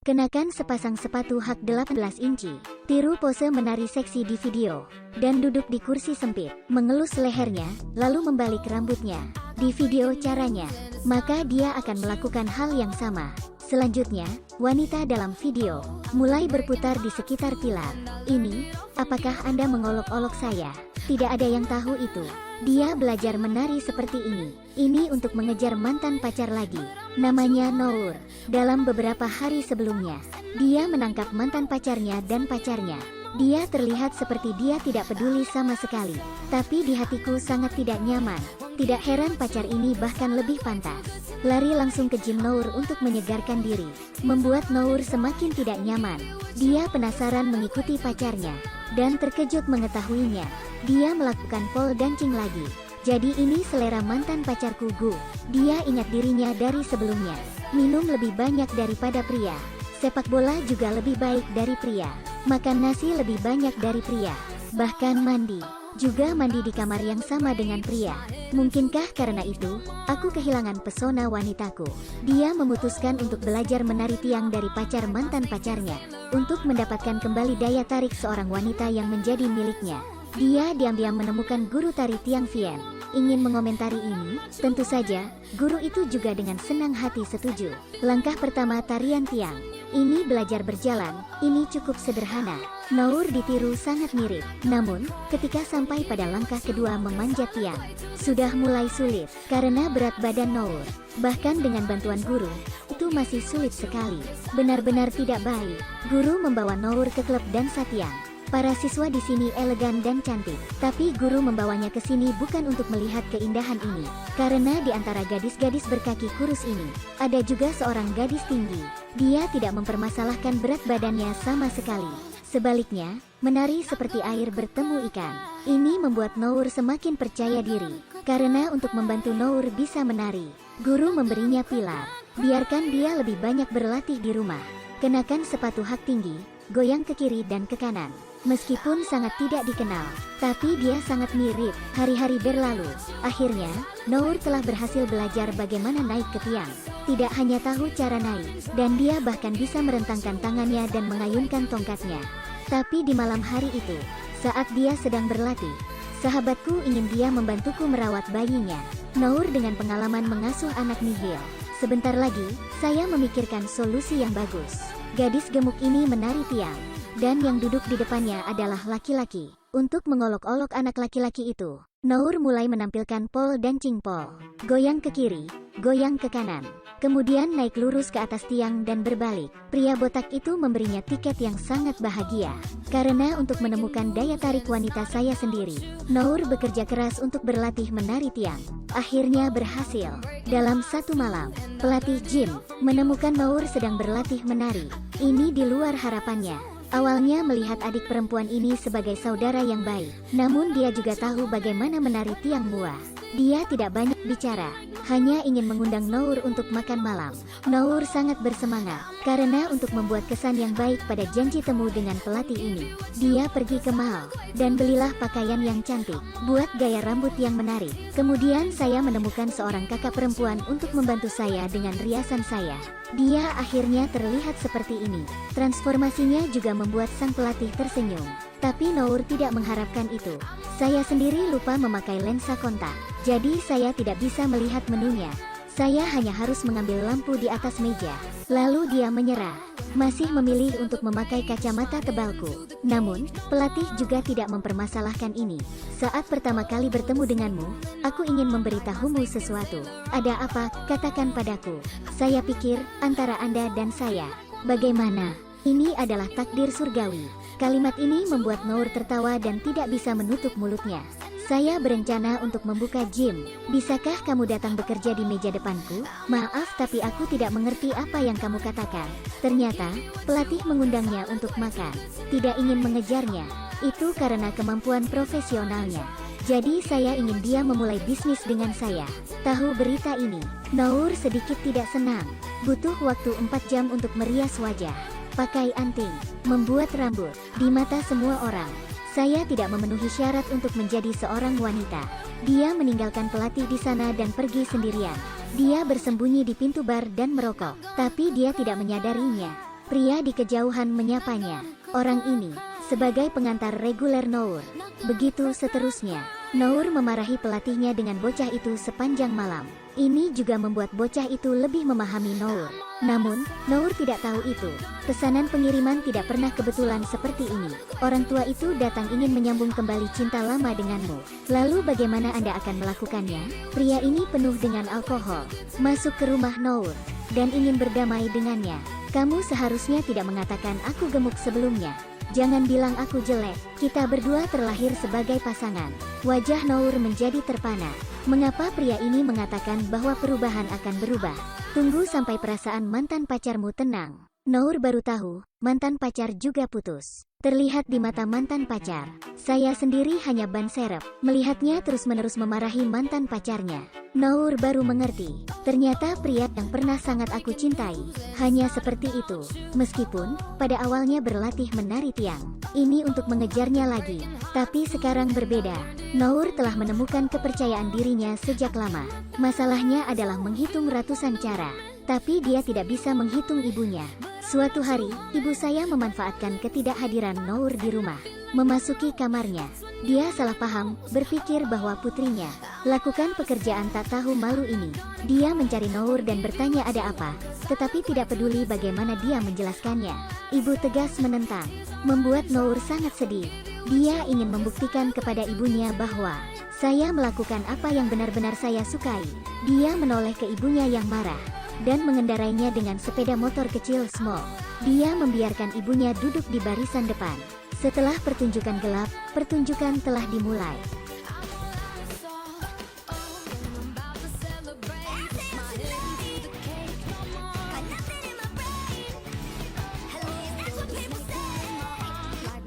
Kenakan sepasang sepatu hak 18 inci. Tiru pose menari seksi di video. Dan duduk di kursi sempit. Mengelus lehernya, lalu membalik rambutnya. Di video caranya, maka dia akan melakukan hal yang sama. Selanjutnya, wanita dalam video mulai berputar di sekitar pilar. Ini, apakah Anda mengolok-olok saya? Tidak ada yang tahu itu. Dia belajar menari seperti ini. Ini untuk mengejar mantan pacar lagi. Namanya Nour. Dalam beberapa hari sebelumnya, dia menangkap mantan pacarnya dan pacarnya. Dia terlihat seperti dia tidak peduli sama sekali. Tapi di hatiku sangat tidak nyaman. Tidak heran pacar ini bahkan lebih pantas. Lari langsung ke gym Nour untuk menyegarkan diri. Membuat Nour semakin tidak nyaman. Dia penasaran mengikuti pacarnya. Dan terkejut mengetahuinya. Dia melakukan pole dancing lagi. Jadi ini selera mantan pacarku Gu. Dia ingat dirinya dari sebelumnya. Minum lebih banyak daripada pria. Sepak bola juga lebih baik dari pria. Makan nasi lebih banyak dari pria. Bahkan mandi. Juga mandi di kamar yang sama dengan pria. Mungkinkah karena itu, aku kehilangan pesona wanitaku. Dia memutuskan untuk belajar menari tiang dari pacar mantan pacarnya. Untuk mendapatkan kembali daya tarik seorang wanita yang menjadi miliknya. Dia diam-diam menemukan guru tari tiang Vien. Ingin mengomentari ini, tentu saja, guru itu juga dengan senang hati setuju. Langkah pertama tarian tiang. Ini belajar berjalan, ini cukup sederhana. Nour ditiru sangat mirip. Namun, ketika sampai pada langkah kedua memanjat tiang, sudah mulai sulit, karena berat badan Nour. Bahkan dengan bantuan guru, itu masih sulit sekali. Benar-benar tidak baik. Guru membawa Nour ke klub dansa tiang. Para siswa di sini elegan dan cantik, tapi guru membawanya ke sini bukan untuk melihat keindahan ini. Karena di antara gadis-gadis berkaki kurus ini, ada juga seorang gadis tinggi. Dia tidak mempermasalahkan berat badannya sama sekali. Sebaliknya, menari seperti air bertemu ikan. Ini membuat Nour semakin percaya diri. Karena untuk membantu Nour bisa menari, guru memberinya pilar. Biarkan dia lebih banyak berlatih di rumah. Kenakan sepatu hak tinggi, goyang ke kiri dan ke kanan. Meskipun sangat tidak dikenal, tapi dia sangat mirip. Hari-hari berlalu. Akhirnya, Nour telah berhasil belajar bagaimana naik ke tiang. Tidak hanya tahu cara naik, dan dia bahkan bisa merentangkan tangannya dan mengayunkan tongkatnya. Tapi di malam hari itu, saat dia sedang berlatih, sahabatku ingin dia membantuku merawat bayinya. Nour dengan pengalaman mengasuh anak nihil. Sebentar lagi, saya memikirkan solusi yang bagus. Gadis gemuk ini menari tiang. Dan yang duduk di depannya adalah laki-laki. Untuk mengolok-olok anak laki-laki itu, Nour mulai menampilkan pole dancing pole. Goyang ke kiri, goyang ke kanan. Kemudian naik lurus ke atas tiang dan berbalik. Pria botak itu memberinya tiket yang sangat bahagia. Karena untuk menemukan daya tarik wanita saya sendiri, Nour bekerja keras untuk berlatih menari tiang. Akhirnya berhasil. Dalam satu malam, pelatih gym menemukan Nour sedang berlatih menari. Ini di luar harapannya. Awalnya melihat adik perempuan ini sebagai saudara yang baik. Namun dia juga tahu bagaimana menari tiang buah. Dia tidak banyak bicara, hanya ingin mengundang Nour untuk makan malam. Nour sangat bersemangat, karena untuk membuat kesan yang baik pada janji temu dengan pelatih ini, dia pergi ke mall, dan belilah pakaian yang cantik, buat gaya rambut yang menarik. Kemudian saya menemukan seorang kakak perempuan untuk membantu saya dengan riasan saya. Dia akhirnya terlihat seperti ini. Transformasinya juga membuat sang pelatih tersenyum. Tapi Nour tidak mengharapkan itu. Saya sendiri lupa memakai lensa kontak. Jadi saya tidak bisa melihat menunya. Saya hanya harus mengambil lampu di atas meja. Lalu dia menyerah. Masih memilih untuk memakai kacamata tebalku. Namun, pelatih juga tidak mempermasalahkan ini. Saat pertama kali bertemu denganmu, aku ingin memberitahumu sesuatu. Ada apa? Katakan padaku. Saya pikir, antara Anda dan saya. Bagaimana? Ini adalah takdir surgawi. Kalimat ini membuat Nour tertawa dan tidak bisa menutup mulutnya. Saya berencana untuk membuka gym. Bisakah kamu datang bekerja di meja depanku? Maaf tapi aku tidak mengerti apa yang kamu katakan. Ternyata, pelatih mengundangnya untuk makan. Tidak ingin mengejarnya. Itu karena kemampuan profesionalnya. Jadi saya ingin dia memulai bisnis dengan saya. Tahu berita ini, Nour sedikit tidak senang. Butuh waktu 4 jam untuk merias wajah. Pakai anting, membuat rambut, di mata semua orang. Saya tidak memenuhi syarat untuk menjadi seorang wanita. Dia meninggalkan pelatih di sana dan pergi sendirian. Dia bersembunyi di pintu bar dan merokok, tapi dia tidak menyadarinya. Pria di kejauhan menyapanya. Orang ini sebagai pengantar reguler Nour. Begitu seterusnya. Nour memarahi pelatihnya dengan bocah itu sepanjang malam. Ini juga membuat bocah itu lebih memahami Nour. Namun, Nour tidak tahu itu. Pesanan pengiriman tidak pernah kebetulan seperti ini. Orang tua itu datang ingin menyambung kembali cinta lama denganmu. Lalu bagaimana Anda akan melakukannya? Pria ini penuh dengan alkohol. Masuk ke rumah Nour dan ingin berdamai dengannya. Kamu seharusnya tidak mengatakan aku gemuk sebelumnya. Jangan bilang aku jelek, kita berdua terlahir sebagai pasangan. Wajah Nour menjadi terpana. Mengapa pria ini mengatakan bahwa perubahan akan berubah? Tunggu sampai perasaan mantan pacarmu tenang. Nour baru tahu, mantan pacar juga putus. Terlihat di mata mantan pacar. Saya sendiri hanya ban serep. Melihatnya terus-menerus memarahi mantan pacarnya. Nour baru mengerti. Ternyata pria yang pernah sangat aku cintai hanya seperti itu. Meskipun pada awalnya berlatih menari tiang. Ini untuk mengejarnya lagi. Tapi sekarang berbeda. Nour telah menemukan kepercayaan dirinya sejak lama. Masalahnya adalah menghitung ratusan cara. Tapi dia tidak bisa menghitung ibunya. Suatu hari, ibu saya memanfaatkan ketidakhadiran Nour di rumah. Memasuki kamarnya, dia salah paham, berpikir bahwa putrinya lakukan pekerjaan tak tahu malu ini. Dia mencari Nour dan bertanya ada apa, tetapi tidak peduli bagaimana dia menjelaskannya. Ibu tegas menentang, membuat Nour sangat sedih. Dia ingin membuktikan kepada ibunya bahwa saya melakukan apa yang benar-benar saya sukai. Dia menoleh ke ibunya yang marah dan mengendarainya dengan sepeda motor kecil small. Dia membiarkan ibunya duduk di barisan depan. Setelah pertunjukan gelap, pertunjukan telah dimulai.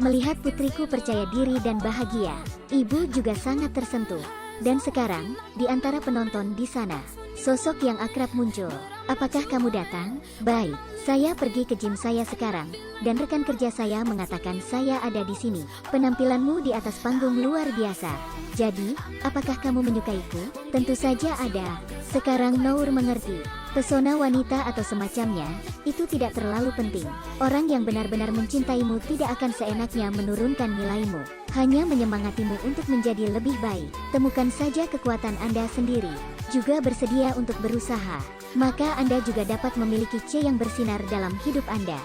Melihat putriku percaya diri dan bahagia, ibu juga sangat tersentuh. Dan sekarang, di antara penonton di sana, sosok yang akrab muncul. Apakah kamu datang? Baik, saya pergi ke gym saya sekarang, dan rekan kerja saya mengatakan saya ada di sini. Penampilanmu di atas panggung luar biasa. Jadi, apakah kamu menyukaiku? Tentu saja ada. Sekarang Nour mengerti. Pesona wanita atau semacamnya, itu tidak terlalu penting. Orang yang benar-benar mencintaimu tidak akan seenaknya menurunkan nilaimu. Hanya menyemangatimu untuk menjadi lebih baik. Temukan saja kekuatan Anda sendiri. Juga bersedia untuk berusaha. Maka Anda juga dapat memiliki C yang bersinar dalam hidup Anda.